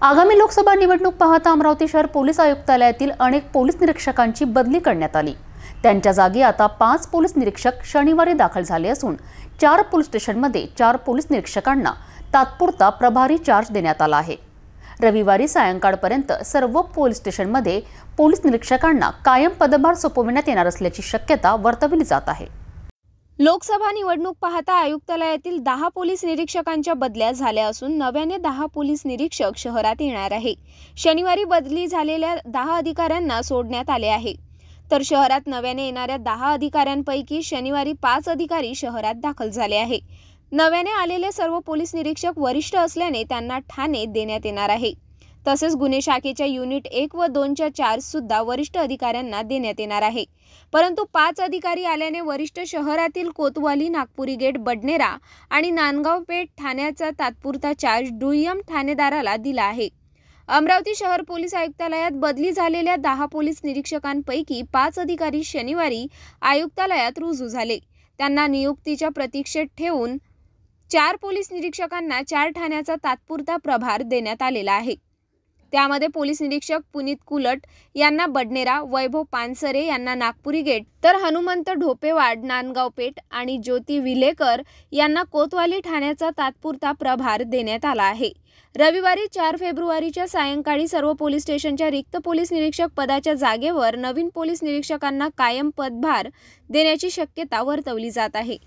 आगामी लोकसभा निवडणूक पाहता अमरावती शहर पोलीस आयुक्तालयातील अनेक पोलीस निरीक्षकांची बदली करण्यात आली। त्यांच्या जागी आता 5 पोलीस निरीक्षक शनिवारी दाखल झाले असून 4 पोलीस स्टेशनमध्ये 4 पोलीस निरीक्षकांना तात्पुरता प्रभारी चार्ज देण्यात आला आहे। रविवारी सायंकाळपर्यंत सर्व पोलीस स्टेशनमध्ये पोलीस निरीक्षकांना कायम पदभार सोपविण्यात येणार असल्याची शक्यता वर्तवली जात आहे। लोकसभा निवडणूक पाहता आयुक्तालयातील 10 पोलीस निरीक्षकांच्या बदल्या झाल्या असून नव्याने 10 पोलीस निरीक्षक शहरात येणार आहे। शनिवारी बदली झालेल्या 10 अधिकाऱ्यांना सोडण्यात आले आहे, तर शहरात नव्याने येणाऱ्या 10 अधिकाऱ्यांपैकी शनिवारी 5 अधिकारी शहरात दाखल झाले आहे। नव्याने आलेले सर्व पोलीस निरीक्षक वरिष्ठ असल्याने त्यांना ठाणे देण्यात येणार आहे। तसेच गुन्हे शाखेच्या युनिट 1 व 2च्या चार्ज सुद्धा वरिष्ठ अधिकाऱ्यांना देण्यात येणार आहे। परंतु 5 अधिकारी आल्याने वरिष्ठ शहरातील कोतवाली, नागपुरी गेट, बडनेरा आणि नांदगाव पेठ ठाण्याचा तात्पुरता चार्ज दुय्यम ठाणेदाराला दिला आहे। अमरावती शहर पोलीस आयुक्तालयात बदली झालेल्या 10 पोलीस निरीक्षकांपैकी 5 अधिकारी शनिवारी आयुक्तालयात रुजू झाले। त्यांना नियुक्तीच्या प्रतीक्षेत ठेवून 4 पोलीस निरीक्षकांना 4 ठाण्याचा तात्पुरता प्रभार देण्यात आलेला आहे। त्यामध्ये पोलीस निरीक्षक पुनीत कुलट यांना बडनेरा, वैभव पानसरे यांना नागपुरी गेट, तर हनुमंत ढोपेवाड, नांदगाव पेठ आणि ज्योती विलेकर यांना कोतवाली ठाण्याचा तात्पुरता प्रभार देण्यात आला आहे। रविवारी 4 फेब्रुवारीच्या सायंकाळी सर्व पोलीस स्टेशनच्या रिक्त पोलीस निरीक्षक पदाच्या जागेवर नवीन पोलीस निरीक्षकांना कायम पदभार देण्याची शक्यता वर्तवली जात आहे।